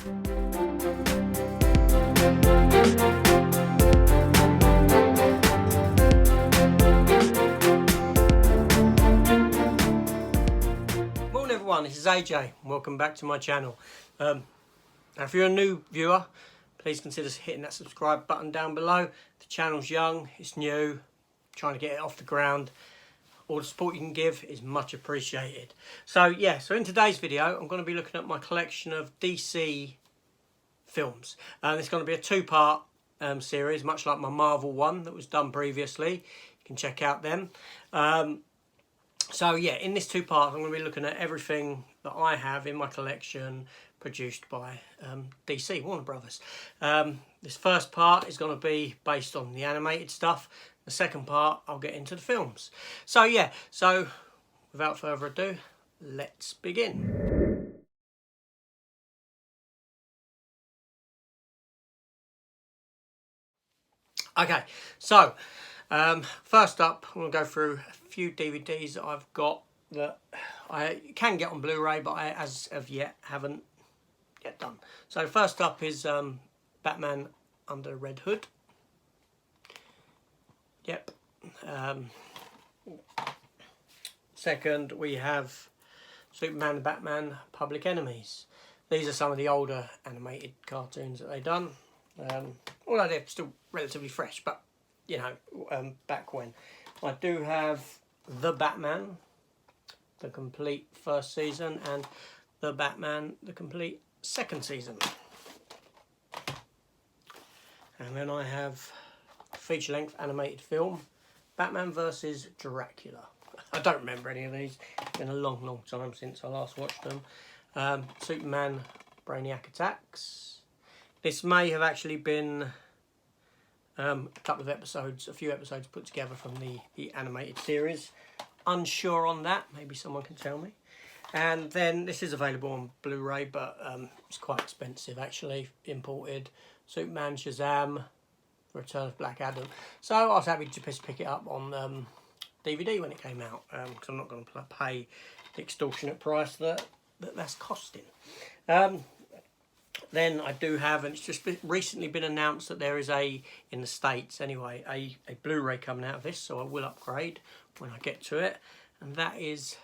Morning everyone, this is AJ. Welcome back to my channel. Now if you're a new viewer, please consider hitting that subscribe button down below. The channel's young, it's new, trying to get it off the ground. All the support you can give is much appreciated. So yeah, so in today's video I'm going to be looking at my collection of DC films. It's going to be a two-part series, much like my Marvel one that was done previously. You can check out them. So yeah, in this two parts I'm going to be looking at everything that I have in my collection produced by DC, Warner Brothers. This first part is going to be based on the animated stuff. The second part, I'll get into the films. So yeah, so without further ado, let's begin. Okay, so first up, I'm going to go through a few DVDs that I've got that I can get on Blu-ray, but I, as of yet, haven't yet done. So first up is Batman Under the Red Hood. Yep. Second, we have Superman and Batman Public Enemies. These are some of the older animated cartoons that they've done. Although they're still relatively fresh, but you know, back when. I do have The Batman, the complete first season, and The Batman, the complete second season. And then I have feature-length animated film, Batman vs Dracula. I don't remember any of these. It's been a long, long time since I last watched them. Superman Brainiac Attacks. This may have actually been a couple of episodes, a few episodes put together from the animated series. Unsure on that, maybe someone can tell me. And then this is available on Blu-ray, but it's quite expensive actually, imported. Superman Shazam, Return of Black Adam. So I was happy to just pick it up on DVD when it came out, because I'm not going to pay the extortionate price that's costing. Then I do have, and it's just recently been announced that there is in the States anyway, a Blu-ray coming out of this, so I will upgrade when I get to it. And that is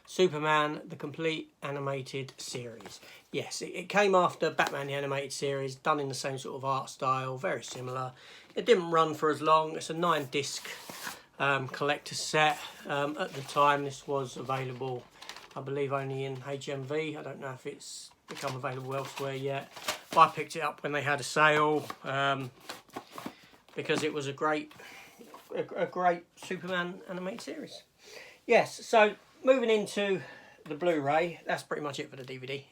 Superman, the complete animated series. Yes, it came after Batman the animated series, done in the same sort of art style, very similar. It didn't run for as long. It's a 9-disc collector's set. At the time, this was available, I believe, only in HMV. I don't know if it's become available elsewhere yet. But I picked it up when they had a sale because it was a great Superman animated series. Yes, so moving into the Blu-ray, that's pretty much it for the DVD.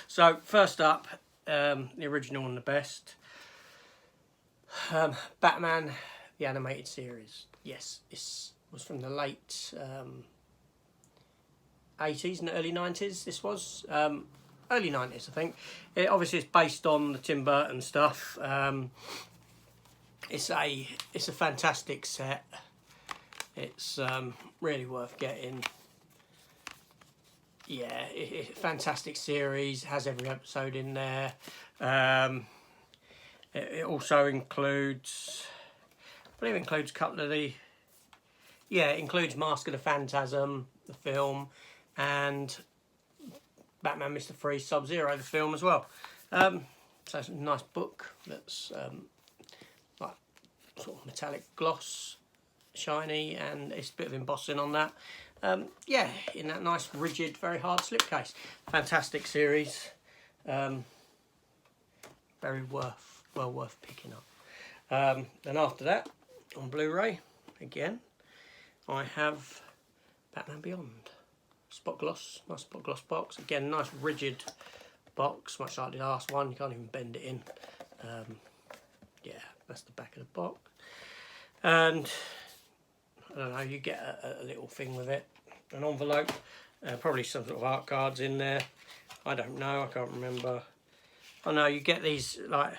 So first up, the original and the best, Batman the animated series. Yes, this was from the late 80s and early 90s. This was early 90s, I think. It obviously is based on the Tim Burton stuff. It's a fantastic set. It's really worth getting. Yeah, fantastic series. Has every episode in there. It also includes, I believe it includes a couple of the, yeah, it includes Mask of the Phantasm, the film, and Batman Mr. Freeze Sub-Zero, the film as well. So it's a nice book that's like sort of metallic gloss, shiny, and it's a bit of embossing on that. Yeah, in that nice rigid, very hard slipcase. Fantastic series. Very well worth picking up. Then after that, on Blu-ray, again, I have Batman Beyond. Spot gloss, nice spot gloss box. Again, nice rigid box, much like the last one. You can't even bend it in. Yeah, that's the back of the box. And I don't know, you get a little thing with it, an envelope, probably some sort of art cards in there. I don't know, I can't remember. Oh no, you get these like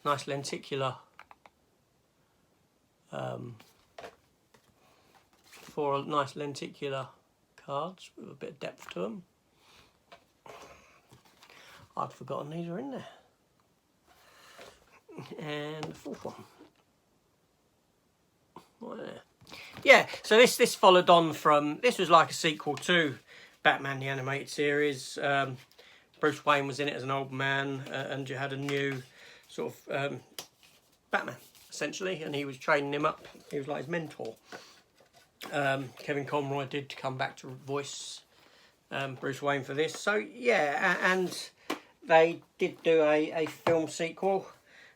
nice lenticular, 4 nice lenticular cards with a bit of depth to them. I'd forgotten these were in there. And the fourth one. Right there. Yeah, so this followed on from, this was like a sequel to Batman the Animated Series. Bruce Wayne was in it as an old man, and you had a new sort of Batman, essentially, and he was training him up. He was like his mentor. Kevin Conroy did come back to voice Bruce Wayne for this. So, yeah, and they did do a film sequel,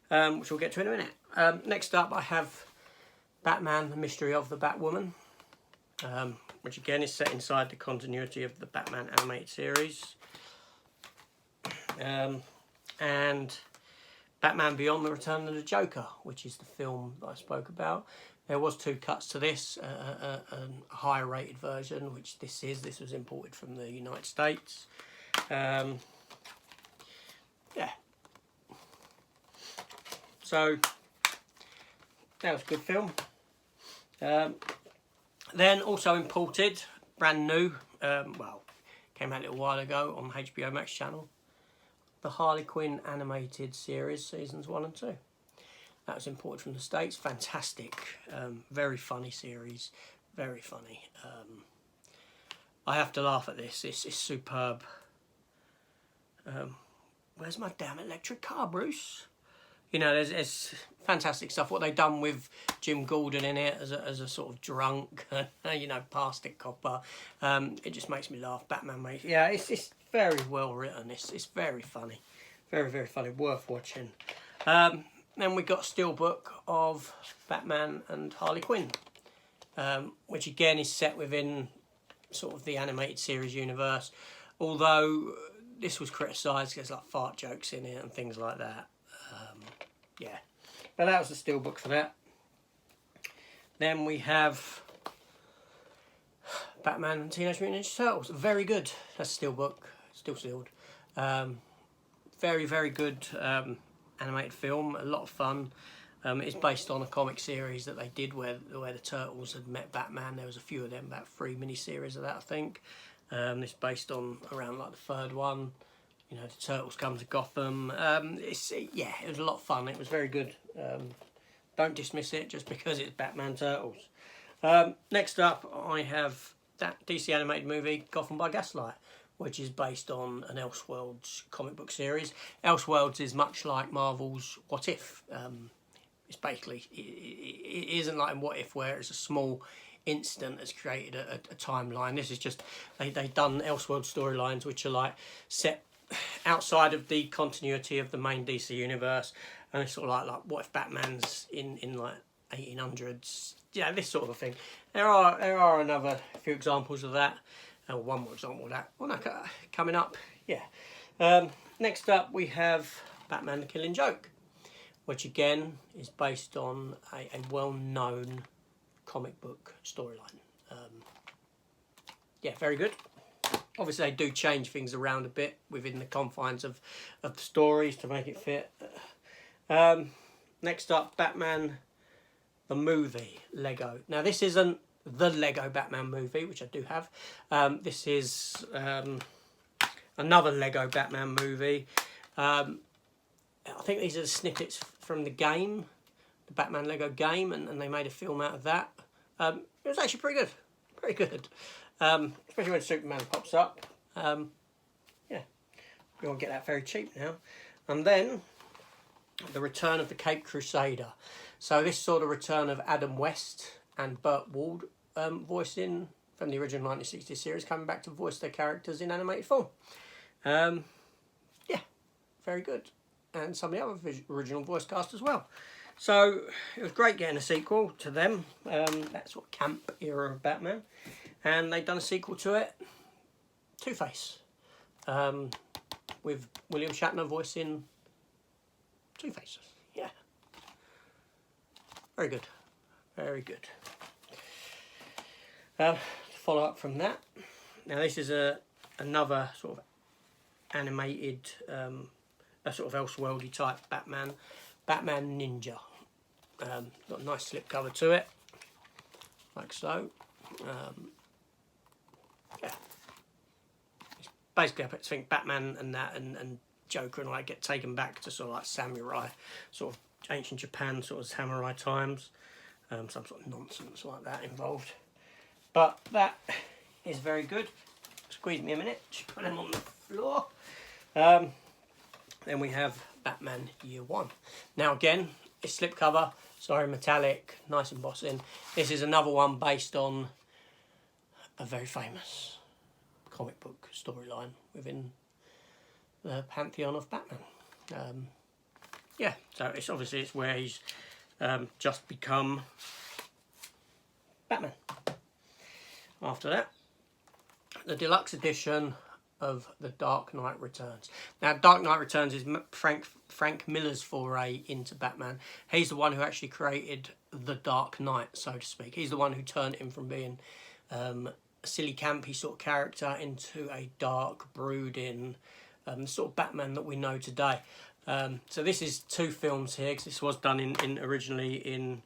which we'll get to in a minute. Next up, I have Batman, The Mystery of the Batwoman, which again is set inside the continuity of the Batman animated series. And Batman Beyond: The Return of the Joker, which is the film that I spoke about. There was 2 cuts to this, a higher rated version, which this is. This was imported from the United States. Yeah. So, that was a good film. Then also imported, brand new, well, came out a little while ago on HBO Max channel, the Harley Quinn animated series, seasons 1 and 2. That was imported from the States. Fantastic, very funny series, very funny. I have to laugh at this. It's superb. Where's my damn electric car, Bruce? You know, there's fantastic stuff. What they've done with Jim Gordon in it as a sort of drunk, you know, plastic copper. It just makes me laugh. Batman makes, yeah, it's very well written. It's very funny, very, very funny. Worth watching. Then we got Steelbook of Batman and Harley Quinn, which again is set within sort of the animated series universe. Although this was criticised, there's like fart jokes in it and things like that. Yeah, but that was the Steelbook for that. Then we have Batman and Teenage Mutant Ninja Turtles. Very good. That's Steelbook, still sealed. Very, very good animated film. A lot of fun. It's based on a comic series that they did where the Turtles had met Batman. There was a few of them, about 3 mini-series of that, I think. It's based on around like the 3rd one. You know, the Turtles come to Gotham. Yeah, it was a lot of fun. It was very good. Don't dismiss it just because it's Batman Turtles. Next up, I have that DC animated movie, Gotham by Gaslight, which is based on an Elseworlds comic book series. Elseworlds is much like Marvel's What If. It's basically, it isn't like in What If where it's a small incident that's created a timeline. This is just, they've done Elseworlds storylines which are like set outside of the continuity of the main DC universe, and it's sort of like what if Batman's in like 1800s, yeah, this sort of a thing. There are another few examples of that. One more example of that. Well, no, coming up, yeah. Next up we have Batman: The Killing Joke, which again is based on a well-known comic book storyline. Yeah, very good. Obviously, they do change things around a bit within the confines of the stories to make it fit. Next up, Batman, the movie, Lego. Now, this isn't the Lego Batman movie, which I do have. This is another Lego Batman movie. I think these are the snippets from the game, the Batman Lego game, and they made a film out of that. It was actually pretty good. Pretty good. Especially when Superman pops up. Yeah, we won't get that very cheap now. And then the return of the Caped Crusader. So this saw the return of Adam West and Burt Ward voicing from the original 1960s series, coming back to voice their characters in animated form. Yeah, very good. And some of the other original voice cast as well. So it was great getting a sequel to them. That sort of camp era of Batman. And they've done a sequel to it, Two-Face, with William Shatner voicing Two-Face. Yeah. Very good. Very good. To follow up from that, now this is another sort of animated, a sort of Elseworldy type Batman Ninja. Got a nice slipcover to it, like so. Yeah. It's basically, I think Batman and that and Joker and I get taken back to sort of like samurai, sort of ancient Japan, sort of samurai times. Some sort of nonsense like that involved. But that is very good. Squeeze me a minute, just put them on the floor. Then we have Batman Year One. Now again, it's slipcover, sorry, metallic, nice embossing. This is another one based on a very famous comic book storyline within the pantheon of Batman. Yeah, so it's obviously it's where he's just become Batman. After that, the deluxe edition of The Dark Knight Returns. Now, Dark Knight Returns is Frank Miller's foray into Batman. He's the one who actually created the Dark Knight, so to speak. He's the one who turned him from being a silly, campy sort of character into a dark, brooding sort of Batman that we know today. So this is 2 films here, because this was done originally in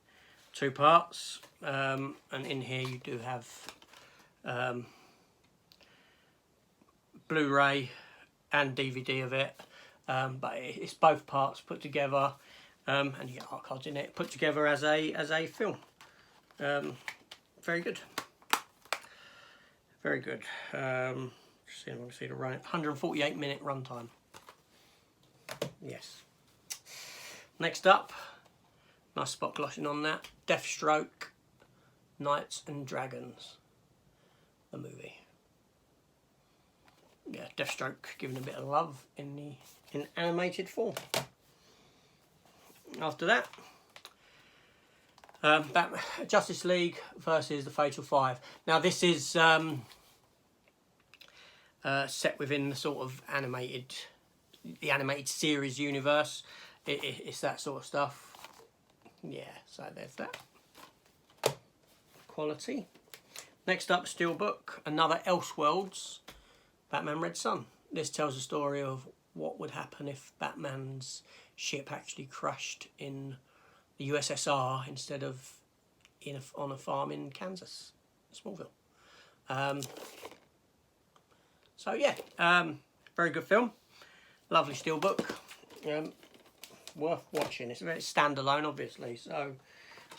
2 parts. And in here you do have Blu-ray and DVD of it, but it's both parts put together, and you get art cards in it, put together as a film. Very good, very good. Just see if I can see the run. 148-minute runtime. Yes. Next up, nice spot glossing on that. Deathstroke, Knights and Dragons, the movie. Yeah, Deathstroke given a bit of love in animated form. After that, Justice League versus the Fatal Five. Now this is set within the sort of animated series universe. It's that sort of stuff. Yeah, so there's that. Quality. Next up, Steelbook, another Elseworlds Batman Red Sun. This tells the story of what would happen if Batman's ship actually crashed in the USSR instead of on a farm in Kansas, Smallville. So yeah, very good film. Lovely Steelbook. Worth watching. It's very standalone, obviously, so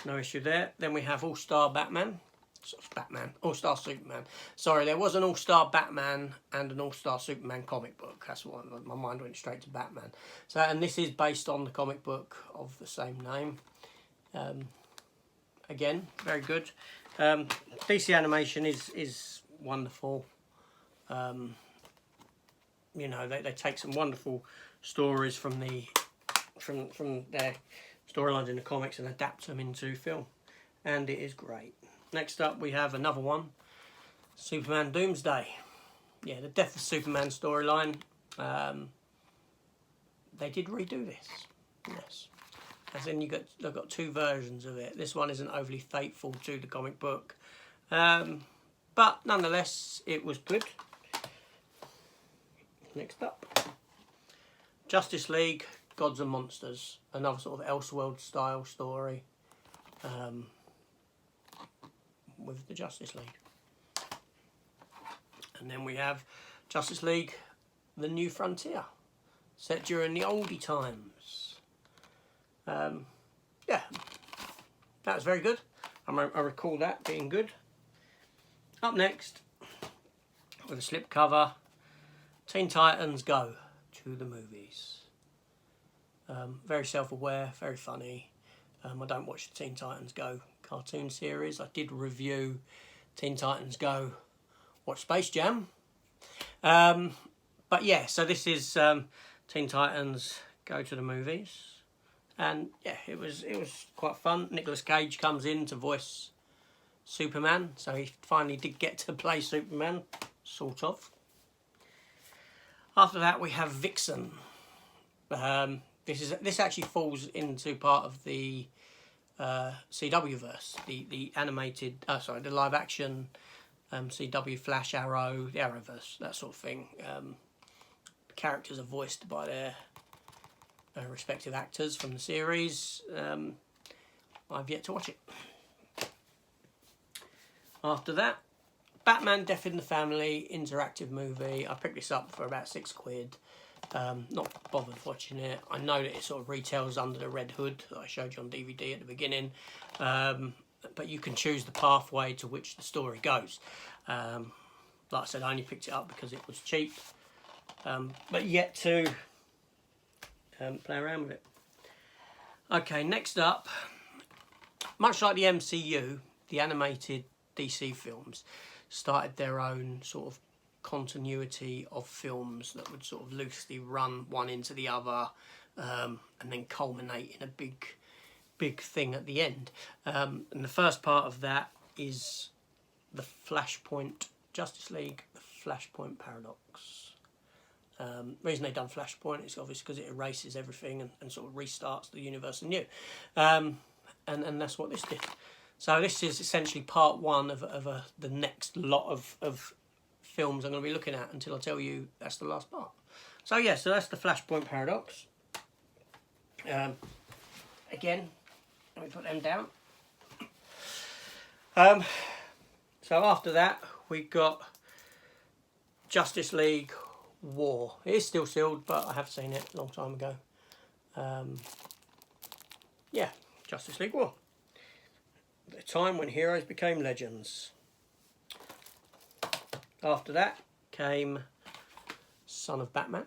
no issue there. Then we have All-Star Batman. All-Star Superman. Sorry, there was an All-Star Batman and an All-Star Superman comic book. That's why my mind went straight to Batman. So, and this is based on the comic book of the same name. Again, very good. DC animation is wonderful. You know, they take some wonderful stories from their storylines in the comics and adapt them into film, and it is great. Next up, we have another one, Superman Doomsday. Yeah, the Death of Superman storyline. They did redo this. Yes. As in, they've got 2 versions of it. This one isn't overly faithful to the comic book, but nonetheless, it was good. Next up, Justice League, Gods and Monsters. Another sort of Elseworld style story. With the Justice League. And then we have Justice League, The New Frontier, set during the oldie times. Yeah, that was very good. I recall that being good. Up next, with a slipcover, Teen Titans Go to the movies. Very self-aware, very funny. I don't watch the Teen Titans Go cartoon series. I did review Teen Titans Go, watch Space Jam. But yeah, so this is Teen Titans Go to the movies. And yeah, it was quite fun. Nicolas Cage comes in to voice Superman, so he finally did get to play Superman, sort of. After that, we have Vixen. This actually falls into part of the CW verse, the animated, the live action CW Flash, Arrow, the Arrowverse, that sort of thing. Characters are voiced by their respective actors from the series. I've yet to watch it. After that, Batman Death in the Family interactive movie. I picked this up for about £6. Not bothered watching it. I know that it sort of retails under the red hood that I showed you on DVD at the beginning, but you can choose the pathway to which the story goes. Like I said, I only picked it up because it was cheap, but yet to play around with it. Okay, next up, much like the MCU, the animated DC films started their own sort of continuity of films that would sort of loosely run one into the other, and then culminate in a big thing at the end. And the first part of that is the Flashpoint Justice League, the Flashpoint Paradox. The reason they've done Flashpoint is obviously because it erases everything and sort of restarts the universe anew. And that's what this did. So this is essentially part one of the next lot of films I'm going to be looking at until I tell you that's the last part. So yeah, so that's the Flashpoint Paradox. Again, let me put them down. So after that, we got Justice League War. It is still sealed, but I have seen it a long time ago. Yeah, Justice League War. The time when heroes became legends. After that came Son of Batman.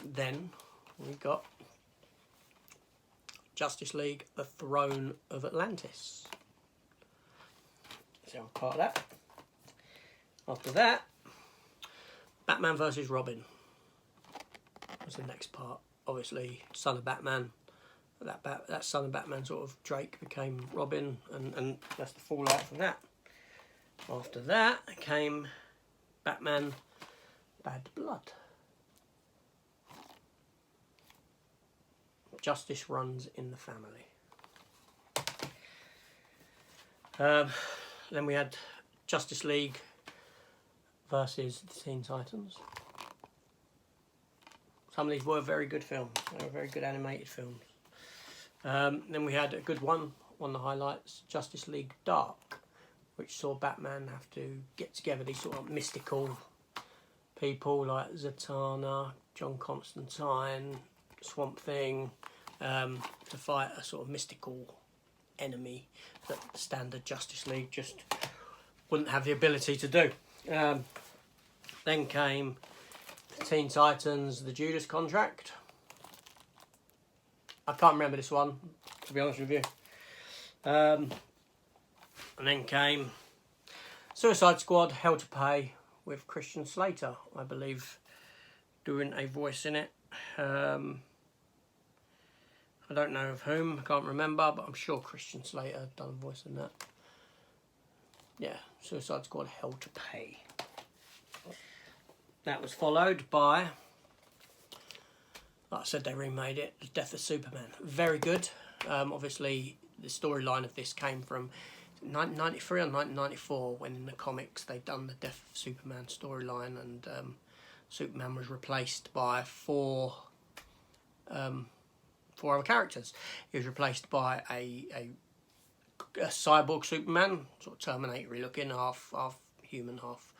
Then we got Justice League, the Throne of Atlantis. So part of that. After that, Batman versus Robin was the next part. Obviously, Son of Batman. That Son of Batman sort of Drake became Robin, and that's the fallout from that. After that came Batman Bad Blood. Justice runs in the family. Then we had Justice League versus the Teen Titans. Some of these were very good films. They were very good animated films. Then we had a good one of the highlights, Justice League Dark, which saw Batman have to get together these sort of mystical people like Zatanna, John Constantine, Swamp Thing, to fight a sort of mystical enemy that the standard Justice League just wouldn't have the ability to do. Then came the Teen Titans, the Judas Contract. I can't remember this one, to be honest with you. And then came Suicide Squad, Hell to Pay, with Christian Slater, I believe, doing a voice in it. I don't know of whom, I can't remember, but I'm sure Christian Slater had done a voice in that. Yeah, Suicide Squad, Hell to Pay. That was followed by, like I said, they remade it, The Death of Superman. Very good. Obviously, the storyline of this came from 1993 or 1994, when in the comics they'd done the Death of Superman storyline, and Superman was replaced by four other characters. He was replaced by a cyborg Superman, sort of Terminator-y looking, half human, half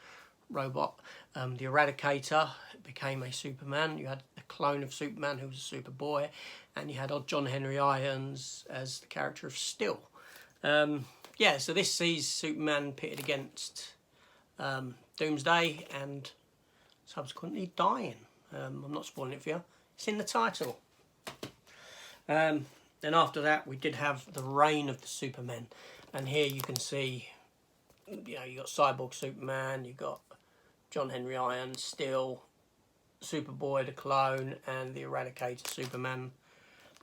robot. The Eradicator became a Superman. You had the clone of Superman who was a Superboy, and you had John Henry Irons as the character of Steel. Yeah, so this sees Superman pitted against Doomsday and subsequently dying. I'm not spoiling it for you. It's in the title. Then after that, we did have the reign of the Supermen, and here you can see, you got Cyborg Superman, you got John Henry Irons, Steel, Superboy the clone, and the Eradicator Superman,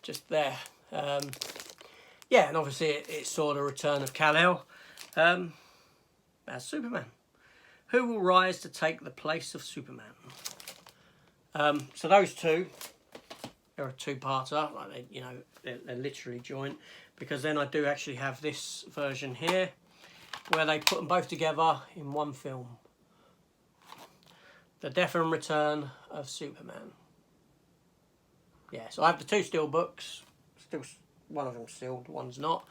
just there. Yeah, and obviously it saw the return of Kal-El as Superman. Who will rise to take the place of Superman? So those two, they're a two-parter. Like they're literally joint, because then I do actually have this version here where they put them both together in one film. The Death and Return of Superman. Yeah, so I have the two Steelbooks. Still, one of them's sealed, one's not.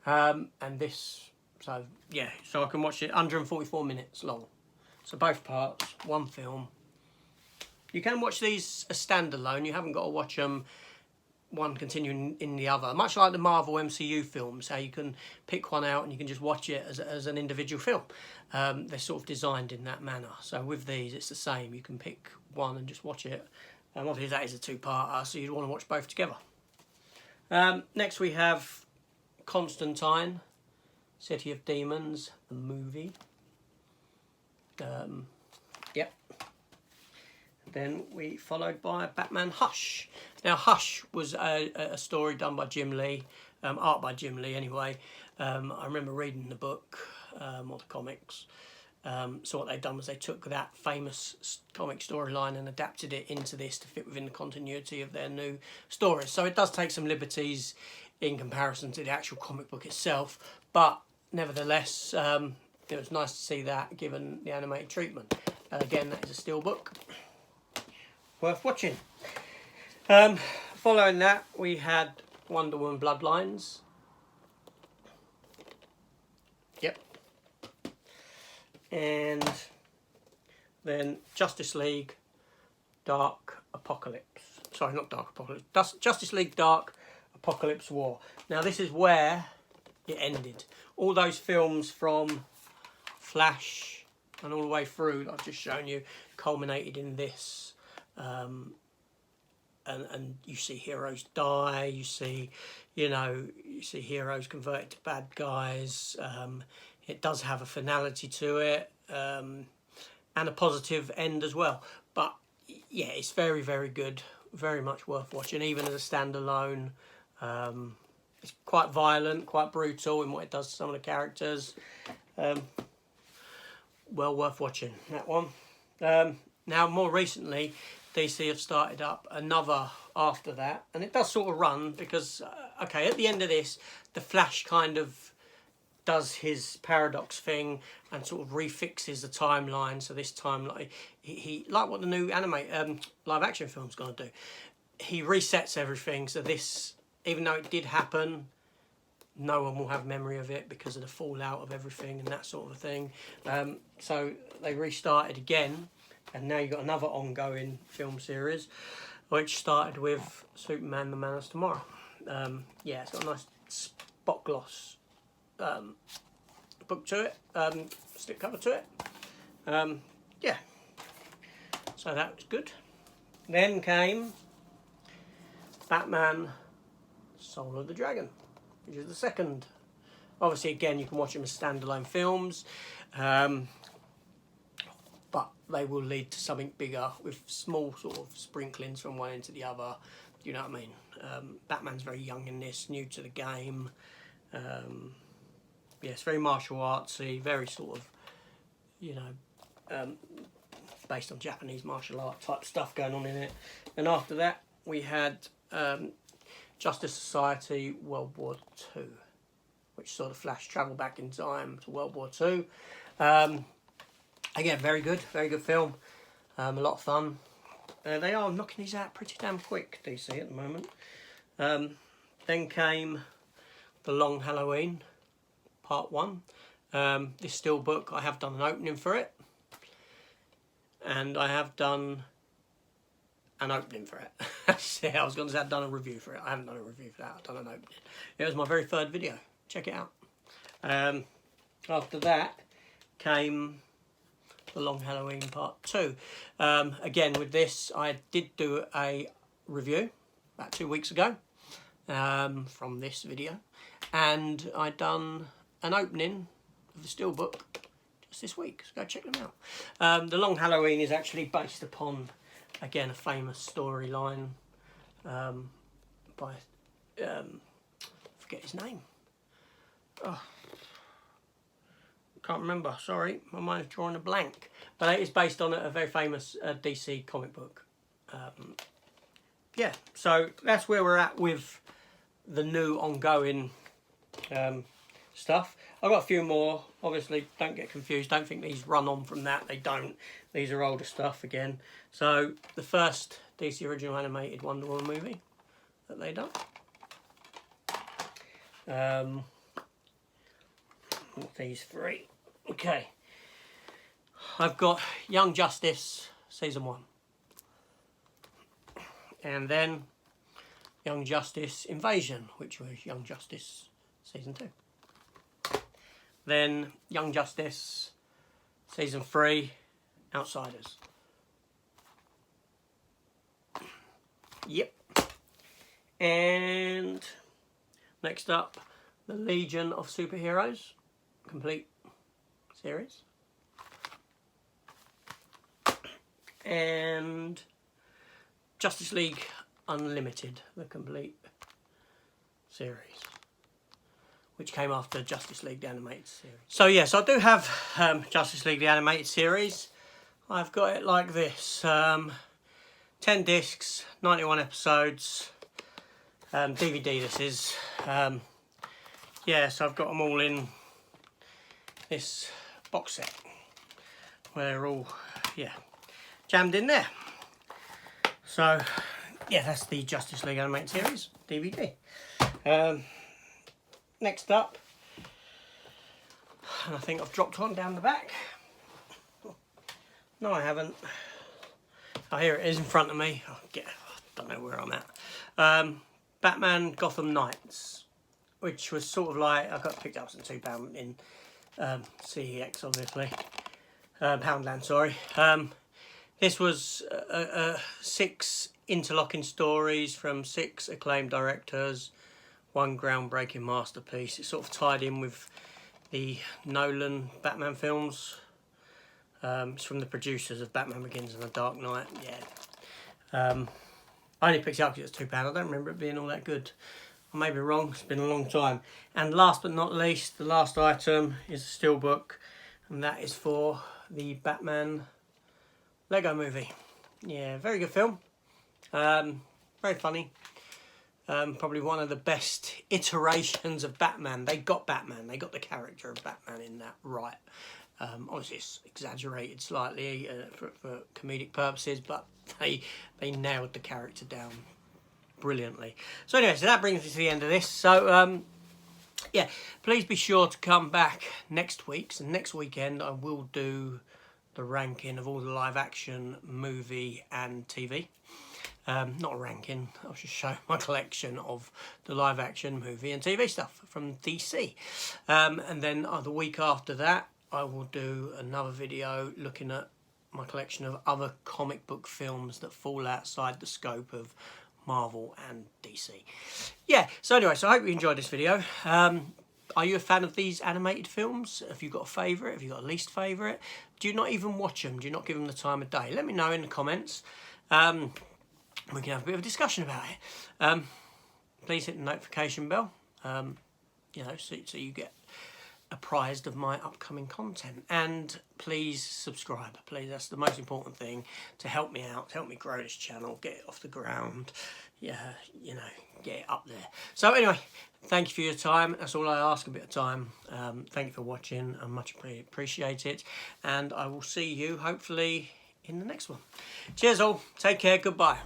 And this, so yeah, so I can watch it 144 minutes long. So both parts, one film. You can watch these as standalone. You haven't got to watch them one continuing in the other. Much like the Marvel MCU films, how you can pick one out and you can just watch it as an individual film. They're sort of designed in that manner. So with these, it's the same. You can pick one and just watch it. Obviously, that is a two-parter, so you'd want to watch both together. Next, we have Constantine, City of Demons, the movie. Yep. Then we followed by Batman Hush. Now Hush was a story done by Jim Lee, art by Jim Lee anyway. I remember reading the book or the comics. So what they've done was they took that famous comic storyline and adapted it into this to fit within the continuity of their new stories. So it does take some liberties in comparison to the actual comic book itself, but nevertheless it was nice to see that given the animated treatment. Again, that is a Steelbook. Worth watching. Following that, we had Wonder Woman Bloodlines. Yep. And then Justice League Dark Apocalypse. Sorry, not Dark Apocalypse. Justice League Dark Apocalypse War. Now, this is where it ended. All those films from Flash and all the way through that I've just shown you culminated in this. And you see heroes die, you see heroes converted to bad guys. It does have a finality to it, and a positive end as well. But yeah, it's very, very good, very much worth watching, even as a standalone. It's quite violent, quite brutal in what it does to some of the characters. Well worth watching, that one. Now, more recently, DC have started up another after that, and it does sort of run because, okay, at the end of this, the Flash kind of does his paradox thing and sort of refixes the timeline. So this time, he like what the new live action film's going to do. He resets everything. So this, even though it did happen, no one will have memory of it because of the fallout of everything and that sort of thing. So they restarted again. And now you've got another ongoing film series, which started with Superman, The Man of Tomorrow. Yeah, it's got a nice spot gloss book to it, slip cover to it. Yeah, so that was good. Then came Batman, Soul of the Dragon, which is the second. Obviously, again, you can watch them as standalone films. But they will lead to something bigger with small sort of sprinklings from one end to the other. You know what I mean? Batman's very young in this, new to the game. Yeah, it's very martial artsy, very sort of, based on Japanese martial art type stuff going on in it. And after that, we had Justice Society World War II, which saw the Flash travel back in time to World War II. Again, very good film, a lot of fun. They are knocking these out pretty damn quick, DC, at the moment. Then came The Long Halloween, Part 1. This Steelbook, I have done an opening for it. And I have done an opening for it. Yeah, I was going to say I've done a review for it. I haven't done a review for that, I've done an opening. It was my very third video. Check it out. After that came The Long Halloween Part 2. Again, with this, I did do a review about 2 weeks ago from this video, and I'd done an opening of the Steelbook just this week, so go check them out. The Long Halloween is actually based upon, again, a famous storyline by, forget his name. Oh. Can't remember, sorry, my mind's drawing a blank. But it is based on a very famous DC comic book. Yeah, so that's where we're at with the new ongoing stuff. I've got a few more, obviously, don't get confused, don't think these run on from that, they don't. These are older stuff again. So, the first DC original animated Wonder Woman movie that they done. These three. Okay. I've got Young Justice Season 1. And then Young Justice Invasion, which was Young Justice Season 2. Then Young Justice Season 3, Outsiders. Yep. And next up, the Legion of Superheroes, complete series. And Justice League Unlimited, the complete series, which came after Justice League the Animated Series. So yes, I do have Justice League the Animated Series. I've got it like this. 10 discs, 91 episodes, DVD this is. Yeah, so I've got them all in this box set where they're all, yeah, jammed in there. So, yeah, that's the Justice League Animated Series DVD. Next up, and I think I've dropped one down the back. No, I haven't. Oh, here it is in front of me. I don't know where I'm at. Batman Gotham Knights, which was sort of like, I got picked up as £2 in CEX, obviously. Poundland, sorry. This was 6 interlocking stories from 6 acclaimed directors, 1 groundbreaking masterpiece. It sort of tied in with the Nolan Batman films. It's from the producers of Batman Begins and The Dark Knight. Yeah. I only picked it up because it was £2. I don't remember it being all that good. I may be wrong. It's been a long time. And last but not least, the last item is a Steelbook, and that is for the Batman Lego Movie. Yeah, very good film. Very funny. Probably one of the best iterations of Batman. They got Batman. They got the character of Batman in that right. Obviously it's exaggerated slightly for comedic purposes, but they nailed the character down brilliantly. So anyway, so that brings us to the end of this. So yeah, please be sure to come back next week. So next weekend I will do the ranking of all the live action movie and TV. Not a ranking, I'll just show my collection of the live action movie and TV stuff from DC. And then the week after that I will do another video looking at my collection of other comic book films that fall outside the scope of Marvel and DC. Yeah, so anyway, so I hope you enjoyed this video. Are you a fan of these animated films? Have you got a favourite? Have you got a least favourite? Do you not even watch them? Do you not give them the time of day? Let me know in the comments. We can have a bit of a discussion about it. Please hit the notification bell, you know, so you get apprised of my upcoming content, and please subscribe. Please, that's the most important thing to help me out, to help me grow this channel, get it off the ground. Yeah, you know, get it up there. So anyway, thank you for your time. That's all I ask, a bit of time. Thank you for watching. I much appreciate it, and I will see you hopefully in the next one. Cheers all. Take care. Goodbye.